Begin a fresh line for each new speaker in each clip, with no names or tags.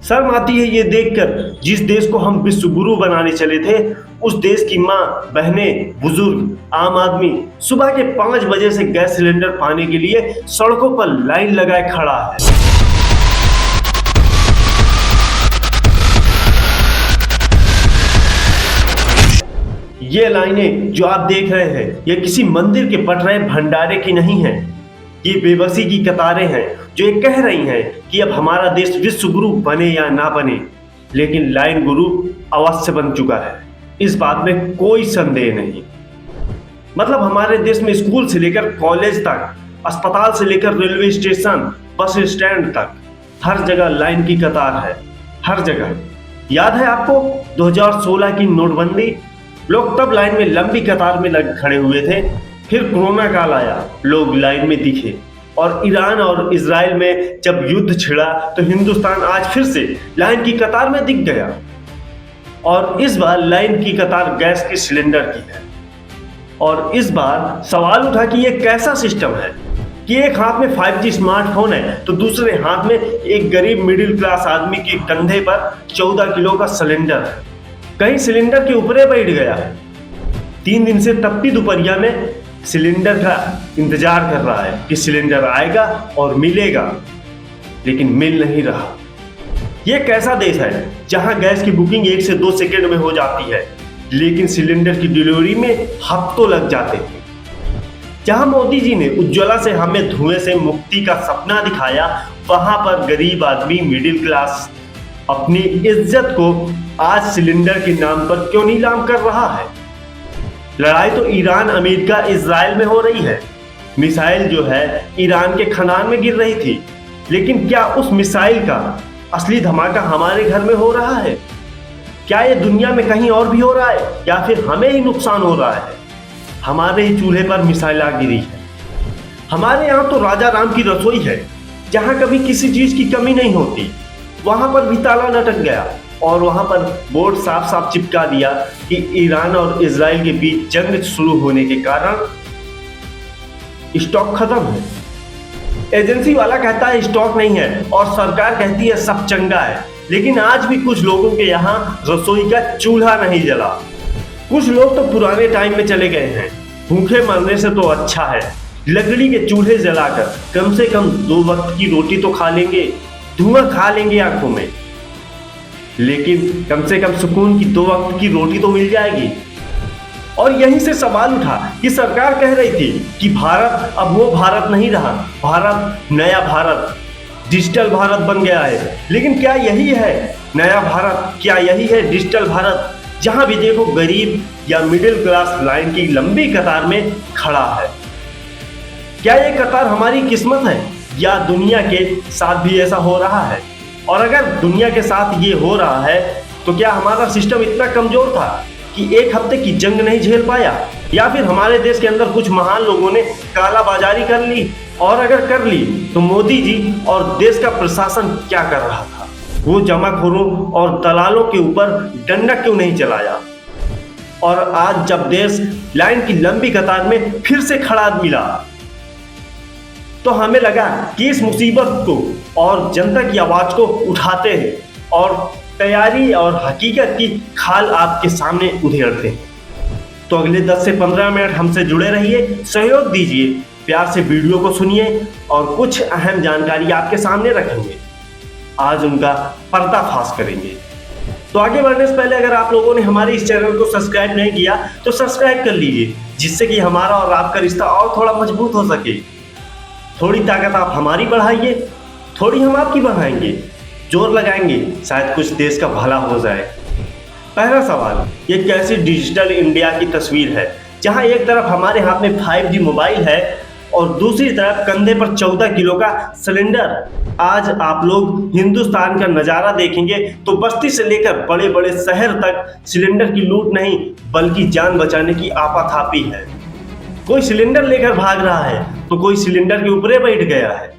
शर्म आती है ये देखकर जिस देश को हम विश्व गुरु बनाने चले थे, उस देश की माँ, बहनें, बुजुर्ग, आम आदमी सुबह के 5 बजे से गैस सिलेंडर पाने के लिए सड़कों पर लाइन लगाए खड़ा है। ये लाइनें जो आप देख रहे हैं, ये किसी मंदिर के पट रहे भंडारे की नहीं है। ये बेबसी की कतारें हैं जो ये कह रही हैं कि अब हमारा देश विश्व गुरु बने या ना बने, लेकिन लाइन गुरु अवश्य बन चुका है। इस बात में कोई संदेह नहीं। मतलब हमारे देश में स्कूल से लेकर कॉलेज तक, अस्पताल से लेकर रेलवे स्टेशन, बस स्टैंड तक, हर जगह लाइन की कतार है, हर जगह। याद है आपको 2016 की नोटबंदी? लोग तब लाइन में लंबी कतार में लग खड़े हुए थे। फिर कोरोना काल आया, लोग लाइन में दिखे, और ईरान और इजराइल में जब युद्ध छिड़ा तो हिंदुस्तान आज फिर से लाइन की कतार में दिख गया। और इस बार लाइन की कतार गैस के सिलेंडर की है। और इस बार सवाल उठा कि ये कैसा सिस्टम है कि एक हाथ में 5G स्मार्टफोन है तो दूसरे हाथ में एक गरीब मिडिल क्लास आदमी के कंधे पर 14 किलो का सिलेंडर है। कहीं सिलेंडर के ऊपर बैठ गया है। 3 दिन से तपती दोपहरिया में सिलेंडर का इंतजार कर रहा है कि सिलेंडर आएगा और मिलेगा, लेकिन मिल नहीं रहा। यह कैसा देश है जहां गैस की बुकिंग 1 से 2 सेकंड में हो जाती है, लेकिन सिलेंडर की डिलीवरी में हफ्तों लग जाते हैं। जहां मोदी जी ने उज्ज्वला से हमें धुएं से मुक्ति का सपना दिखाया, वहां पर गरीब आदमी, मिडिल क्लास अपनी इज्जत को आज सिलेंडर के नाम पर क्यों नीलाम कर रहा है? लड़ाई तो ईरान, अमेरिका, इजराइल में हो रही है। मिसाइल जो है ईरान के खनान में गिर रही थी, लेकिन क्या उस मिसाइल का असली धमाका हमारे घर में हो रहा है? क्या ये दुनिया में कहीं और भी हो रहा है, या फिर हमें ही नुकसान हो रहा है? हमारे ही चूल्हे पर मिसाइल आ गिरी है। हमारे यहाँ तो राजा राम की रसोई है, जहाँ कभी किसी चीज की कमी नहीं होती। वहां पर भी ताला लटक गया और वहां पर बोर्ड साफ साफ चिपका दिया कि ईरान और इजराइल के बीच जंग शुरू होने के कारण स्टॉक खत्म है। एजेंसी वाला कहता है स्टॉक नहीं है और सरकार कहती है सब चंगा है, लेकिन आज भी कुछ लोगों के यहाँ रसोई का चूल्हा नहीं जला। कुछ लोग तो पुराने टाइम में चले गए हैं। भूखे मरने से तो अच्छा है लकड़ी के चूल्हे जलाकर कम से कम 2 वक्त की रोटी तो खा लेंगे, धुआं खा लेंगे आंखों में, लेकिन कम से कम सुकून की 2 वक्त की रोटी तो मिल जाएगी। और यहीं से सवाल उठा कि सरकार कह रही थी कि भारत अब वो भारत नहीं रहा, भारत नया भारत, डिजिटल भारत बन गया है। लेकिन क्या यही है नया भारत? क्या यही है डिजिटल भारत? जहां भी देखो गरीब या मिडिल क्लास लाइन की लंबी कतार में खड़ा है। क्या ये कतार हमारी किस्मत है, या दुनिया के साथ भी ऐसा हो रहा है? और अगर दुनिया के साथ ये हो रहा है तो क्या हमारा सिस्टम इतना कमजोर था कि 1 हफ्ते की जंग नहीं झेल पाया? या फिर हमारे देश के अंदर कुछ महान लोगों ने कालाबाजारी कर ली? और अगर कर ली तो मोदी जी और देश का प्रशासन क्या कर रहा था? वो जमाखोरों और दलालों के ऊपर डंडा क्यों नहीं चलाया? और आज जब देश लाइन की लंबी कतार में फिर से खड़ा मिला, तो हमें लगा कि इस मुसीबत को और जनता की आवाज को उठाते हैं और तैयारी और हकीकत की खाल आपके सामने उधेड़ते हैं। तो अगले 10 से 15 मिनट हमसे जुड़े रहिए, सहयोग दीजिए, प्यार से वीडियो को सुनिए और कुछ अहम जानकारी आपके सामने रखेंगे। आज उनका पर्दाफाश करेंगे। तो आगे बढ़ने से पहले अगर आप लोगों ने हमारे इस चैनल को सब्सक्राइब नहीं किया तो सब्सक्राइब कर लीजिए, जिससे कि हमारा और आपका रिश्ता और थोड़ा मजबूत हो सके। थोड़ी ताकत आप हमारी बढ़ाइए, थोड़ी हम आपकी बढ़ाएंगे, जोर लगाएंगे, शायद कुछ देश का भला हो जाए। पहला सवाल, ये कैसी डिजिटल इंडिया की तस्वीर है जहां एक तरफ हमारे हाथ में 5G मोबाइल है और दूसरी तरफ कंधे पर 14 किलो का सिलेंडर। आज आप लोग हिंदुस्तान का नज़ारा देखेंगे तो बस्ती से लेकर बड़े बड़े शहर तक सिलेंडर की लूट नहीं बल्कि जान बचाने की आपाधापी है। कोई सिलेंडर लेकर भाग रहा है तो कोई सिलेंडर के ऊपर बैठ गया है।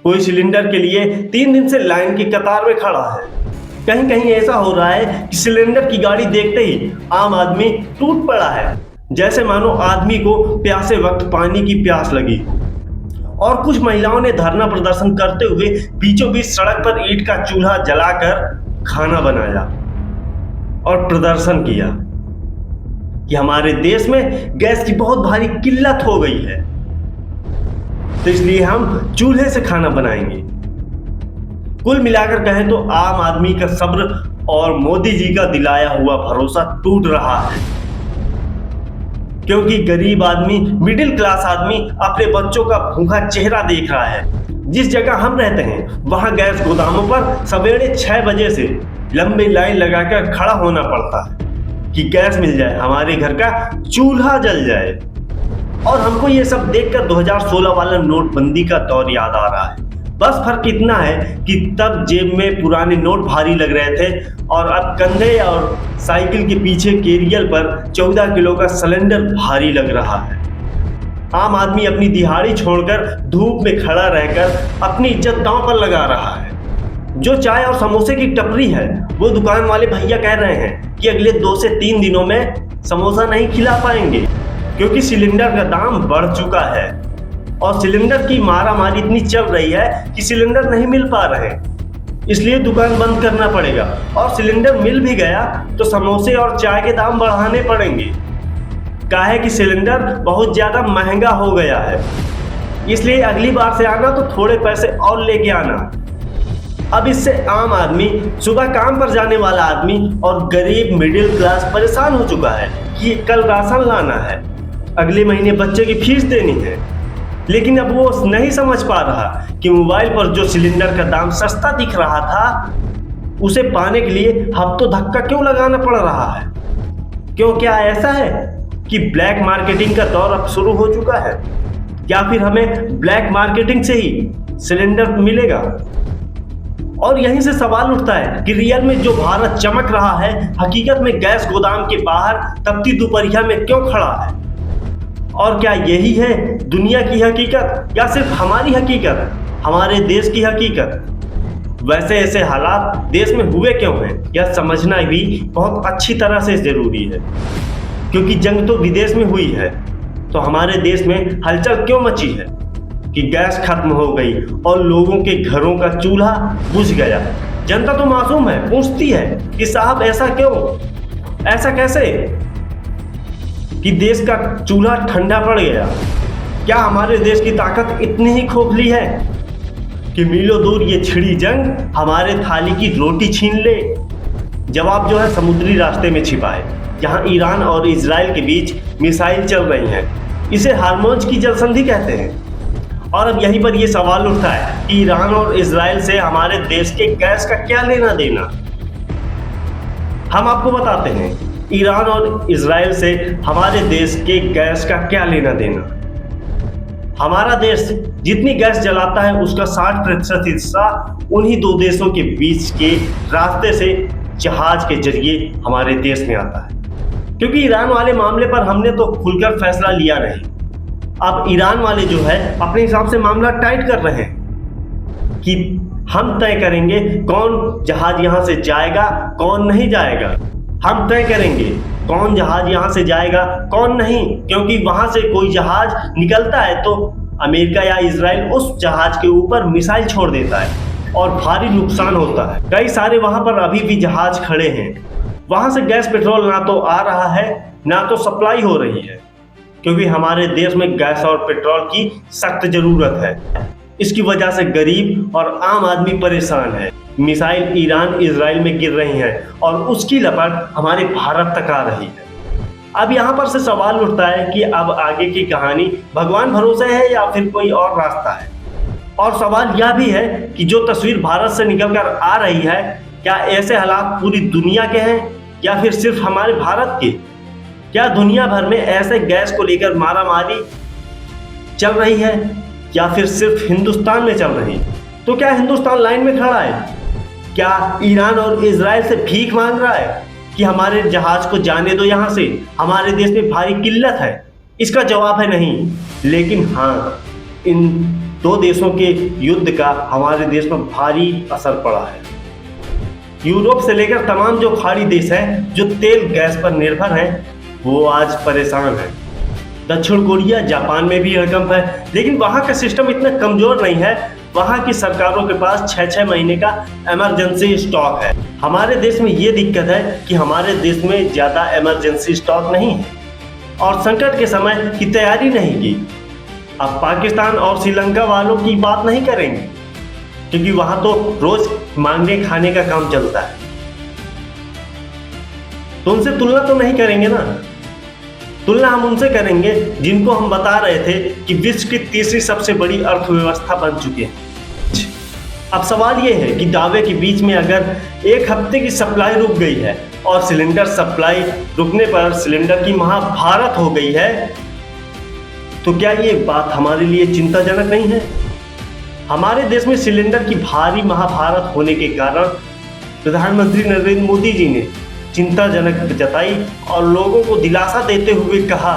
कोई सिलेंडर के लिए 3 दिन से लाइन की कतार में खड़ा है। कहीं कहीं ऐसा हो रहा है कि सिलेंडर की गाड़ी देखते ही आम आदमी टूट पड़ा है, जैसे मानो आदमी को प्यासे वक्त पानी की प्यास लगी। और कुछ महिलाओं ने धरना प्रदर्शन करते हुए बीचों बीच सड़क पर ईंट का चूल्हा जलाकर खाना बनाया और प्रदर्शन किया कि हमारे देश में गैस की बहुत भारी किल्लत हो गई है, तो इसलिए हम चूल्हे से खाना बनाएंगे। कुल मिलाकर कहें तो आम आदमी का सब्र और मोदी जी का दिलाया हुआ भरोसा टूट रहा है, क्योंकि गरीब आदमी, मिडिल क्लास आदमी अपने बच्चों का भूखा चेहरा देख रहा है। जिस जगह हम रहते हैं वहां गैस गोदामों पर सवेरे 6 बजे से लंबी लाइन लगाकर खड़ा होना पड़ता है कि गैस मिल जाए, हमारे घर का चूल्हा जल जाए। और हमको ये सब देखकर 2016 वाला नोटबंदी का दौर याद आ रहा है। बस फर्क इतना है कि तब जेब में पुराने नोट भारी लग रहे थे और अब कंधे और साइकिल के पीछे कैरियर पर 14 किलो का सिलेंडर भारी लग रहा है। आम आदमी अपनी दिहाड़ी छोड़कर धूप में खड़ा रहकर अपनी इज्जत दांव पर लगा रहा है। जो चाय और समोसे की टपरी है, वो दुकान वाले भैया कह रहे हैं कि अगले 2 से 3 दिनों में समोसा नहीं खिला पाएंगे, क्योंकि सिलेंडर का दाम बढ़ चुका है और सिलेंडर की मारामारी इतनी चल रही है कि सिलेंडर नहीं मिल पा रहे, इसलिए दुकान बंद करना पड़ेगा। और सिलेंडर मिल भी गया तो समोसे और चाय के दाम बढ़ाने पड़ेंगे, काहे कि सिलेंडर बहुत ज़्यादा महंगा हो गया है। इसलिए अगली बार से आना तो थोड़े पैसे और लेके आना। अब इससे आम आदमी, सुबह काम पर जाने वाला आदमी और गरीब मिडिल क्लास परेशान हो चुका है कि कल राशन लाना है, अगले महीने बच्चे की फीस देनी है। लेकिन अब वो नहीं समझ पा रहा कि मोबाइल पर जो सिलेंडर का दाम सस्ता दिख रहा था, उसे पाने के लिए हफ्तों धक्का क्यों लगाना पड़ रहा है। क्यों, क्या ऐसा है कि ब्लैक मार्केटिंग का दौर अब शुरू हो चुका है? या फिर हमें ब्लैक मार्केटिंग से ही सिलेंडर मिलेगा? और यहीं से सवाल उठता है कि रियल में जो भारत चमक रहा है, हकीकत में गैस गोदाम के बाहर तपती दोपहरिया में क्यों खड़ा है? और क्या यही है दुनिया की हकीकत या सिर्फ हमारी हकीकत, हमारे देश की हकीकत? वैसे ऐसे हालात देश में हुए क्यों हैं, यह समझना भी बहुत अच्छी तरह से जरूरी है। क्योंकि जंग तो विदेश में हुई है, तो हमारे देश में हलचल क्यों मची है कि गैस खत्म हो गई और लोगों के घरों का चूल्हा बुझ गया। जनता तो मासूम है, पूछती है कि साहब ऐसा क्यों, ऐसा कैसे कि देश का चूल्हा ठंडा पड़ गया? क्या हमारे देश की ताकत इतनी ही खोखली है कि मीलों दूर ये छिड़ी जंग हमारे थाली की रोटी छीन ले? जवाब जो है समुद्री रास्ते में छिपा है, जहां ईरान और इजराइल के बीच मिसाइल चल रही हैं। इसे हार्मोज की जलसंधि कहते हैं। और अब यहीं पर यह सवाल उठता है कि ईरान और इजराइल से हमारे देश के गैस का क्या लेना देना। हम आपको बताते हैं, ईरान और इजराइल से हमारे देश के गैस का क्या लेना देना। हमारा देश जितनी गैस जलाता है उसका 60% हिस्सा उन्हीं 2 देशों के बीच के रास्ते से जहाज के जरिए हमारे देश में आता है। क्योंकि ईरान वाले मामले पर हमने तो खुलकर फैसला लिया नहीं। अब ईरान वाले जो है अपने हिसाब से मामला टाइट कर रहे हैं कि हम तय करेंगे कौन जहाज यहां से जाएगा, कौन नहीं जाएगा। हम तय करेंगे कौन जहाज यहां से जाएगा, कौन नहीं, क्योंकि वहां से कोई जहाज निकलता है तो अमेरिका या इजराइल उस जहाज के ऊपर मिसाइल छोड़ देता है और भारी नुकसान होता है। कई सारे वहां पर अभी भी जहाज खड़े हैं। वहां से गैस पेट्रोल ना तो आ रहा है ना तो सप्लाई हो रही है, क्योंकि हमारे देश में गैस और पेट्रोल की सख्त जरूरत है। इसकी वजह से गरीब और आम आदमी परेशान है। मिसाइल ईरान इजराइल में गिर रही हैं और उसकी लपट हमारे भारत तक आ रही है। अब यहाँ पर से सवाल उठता है कि अब आगे की कहानी भगवान भरोसे है या फिर कोई और रास्ता है। और सवाल यह भी है कि जो तस्वीर भारत से निकलकर आ रही है, क्या ऐसे हालात पूरी दुनिया के हैं या फिर सिर्फ हमारे भारत के? क्या दुनिया भर में ऐसे गैस को लेकर मारामारी चल रही है या फिर सिर्फ हिंदुस्तान में चल रही है? तो क्या हिंदुस्तान लाइन में खड़ा है? क्या ईरान और इजराइल से भीख मांग रहा है कि हमारे जहाज को जाने दो यहाँ से, हमारे देश में भारी किल्लत है? इसका जवाब है नहीं। लेकिन हाँ, इन 2 देशों के युद्ध का हमारे देश पर भारी असर पड़ा है। यूरोप से लेकर तमाम जो खाड़ी देश हैं जो तेल गैस पर निर्भर हैं, वो आज परेशान हैं। दक्षिण कोरिया, जापान में भी हड़कंप है, लेकिन वहाँ का सिस्टम इतना कमजोर नहीं है। वहाँ की सरकारों के पास 6-6 महीने का इमरजेंसी स्टॉक है। हमारे देश में ये दिक्कत है कि हमारे देश में ज़्यादा इमरजेंसी स्टॉक नहीं है और संकट के समय की तैयारी नहीं की। अब पाकिस्तान और श्रीलंका वालों की बात नहीं करेंगे क्योंकि वहाँ तो रोज मांगने खाने का काम चलता है, तो उनसे तुलना तो नहीं करेंगे ना। तुलना हम उनसे करेंगे जिनको हम बता रहे थे कि विश्व की तीसरी सबसे बड़ी अर्थव्यवस्था बन चुके हैं। अब सवाल ये है कि दावे के बीच में अगर एक हफ्ते की सप्लाई रुक गई है और सिलेंडर सप्लाई रुकने पर सिलेंडर की महाभारत हो गई है, तो क्या ये बात हमारे लिए चिंताजनक नहीं है? हमारे देश में सिलेंडर की भारी महाभारत होने के कारण प्रधानमंत्री नरेंद्र मोदी जी ने चिंताजनक जताई और लोगों को दिलासा देते हुए कहा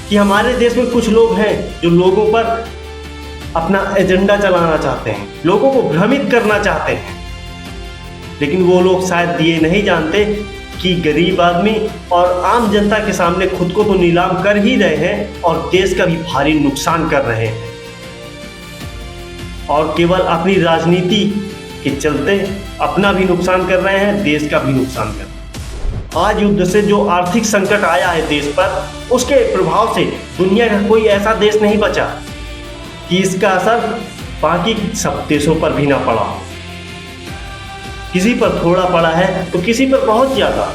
कि हमारे देश में कुछ लोग हैं जो लोगों पर अपना एजेंडा चलाना चाहते हैं, लोगों को भ्रमित करना चाहते हैं, लेकिन वो लोग शायद ये नहीं जानते कि गरीब आदमी और आम जनता के सामने खुद को तो नीलाम कर ही रहे हैं और देश का भी भारी नुकसान कर रहे हैं और केवल अपनी राजनीति के चलते अपना भी नुकसान कर रहे हैं, देश का भी नुकसान कर रहे हैं। आज युद्ध से जो आर्थिक संकट आया है देश पर, उसके प्रभाव से दुनिया का कोई ऐसा देश नहीं बचा कि इसका असर बाकी सब देशों पर भी ना पड़ा हो। किसी पर थोड़ा पड़ा है तो किसी पर बहुत ज्यादा,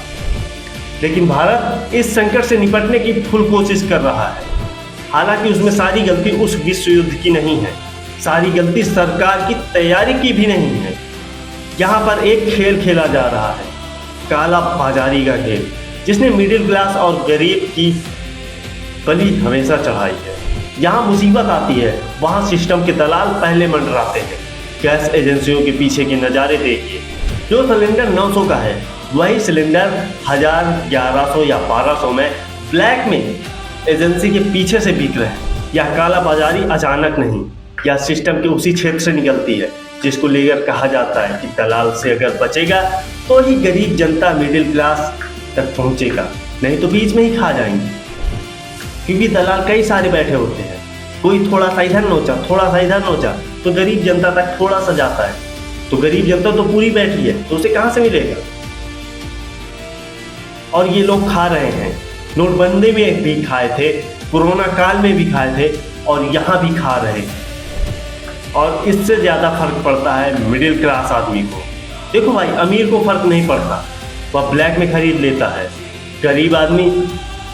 लेकिन भारत इस संकट से निपटने की फुल कोशिश कर रहा है। हालांकि उसमें सारी गलती उस विश्व युद्ध की नहीं है, सारी गलती सरकार की तैयारी की भी नहीं है। यहाँ पर एक खेल खेला जा रहा है, काला बाजारी का खेल, जिसने मिडिल क्लास और गरीब की बलि हमेशा चढ़ाई है। जहाँ मुसीबत आती है वहाँ सिस्टम के दलाल पहले मंडराते हैं। गैस एजेंसियों के पीछे के नज़ारे देखिए। जो सिलेंडर 900 का है वही सिलेंडर 1000, 1100 या 1200 में ब्लैक में एजेंसी के पीछे से बिक रहे हैं। यह काला बाजारी अचानक नहीं, यह सिस्टम के उसी क्षेत्र से निकलती है जिसको लेकर कहा जाता है कि दलाल से अगर बचेगा तो ही गरीब जनता मिडिल क्लास तक पहुंचेगा, नहीं तो बीच में ही खा जाएंगे। क्योंकि दलाल कई सारे बैठे होते हैं, कोई थोड़ा सा इधर नोचा, थोड़ा सा इधर नोचा, तो गरीब जनता तक थोड़ा सा जाता है, तो गरीब जनता तो पूरी बैठी है, तो उसे कहाँ से मिलेगा? और ये लोग खा रहे हैं। नोटबंदी में भी खाए थे, कोरोना काल में भी खाए थे और यहाँ भी खा रहे हैं। और इससे ज़्यादा फर्क पड़ता है मिडिल क्लास आदमी को। देखो भाई, अमीर को फर्क नहीं पड़ता, वह ब्लैक में खरीद लेता है। गरीब आदमी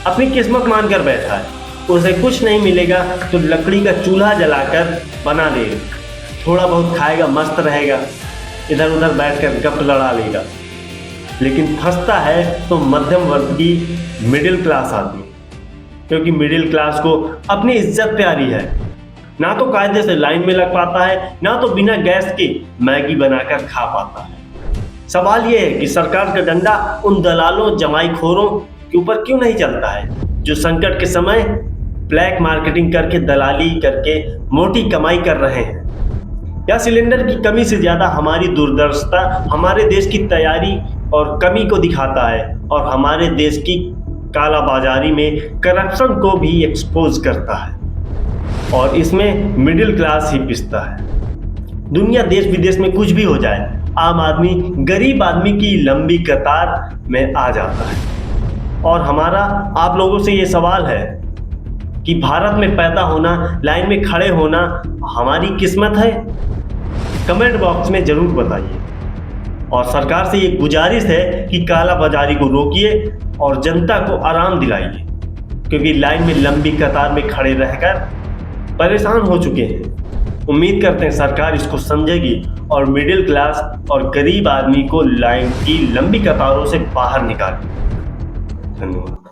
अपनी किस्मत मानकर बैठा है, उसे कुछ नहीं मिलेगा तो लकड़ी का चूल्हा जलाकर बना लेगा, थोड़ा बहुत खाएगा, मस्त रहेगा, इधर उधर बैठकर गप लड़ा लेगा। लेकिन फंसता है तो मध्यम वर्ग की मिडिल क्लास आदमी, क्योंकि मिडिल क्लास को अपनी इज्जत प्यारी है। ना तो कायदे से लाइन में लग पाता है, ना तो बिना गैस के मैगी बनाकर खा पाता है। सवाल यह है कि सरकार का डंडा उन दलालों, जमाईखोरों के ऊपर क्यों नहीं चलता है जो संकट के समय ब्लैक मार्केटिंग करके, दलाली करके मोटी कमाई कर रहे हैं। या सिलेंडर की कमी से ज़्यादा हमारी दूरदर्शिता हमारे देश की तैयारी और कमी को दिखाता है और हमारे देश की काला बाजारी में करप्शन को भी एक्सपोज करता है और इसमें मिडिल क्लास ही पिसता है। दुनिया देश विदेश में कुछ भी हो जाए, आम आदमी गरीब आदमी की लंबी कतार में आ जाता है। और हमारा आप लोगों से ये सवाल है कि भारत में पैदा होना, लाइन में खड़े होना हमारी किस्मत है? कमेंट बॉक्स में ज़रूर बताइए। और सरकार से ये गुजारिश है कि काला बाजारी को रोकिए और जनता को आराम दिलाइए, क्योंकि लाइन में लंबी कतार में खड़े रहकर परेशान हो चुके हैं। उम्मीद करते हैं सरकार इसको समझेगी और मिडिल क्लास और गरीब आदमी को लाइन की लंबी कतारों से बाहर निकालेगी। धन्यवाद।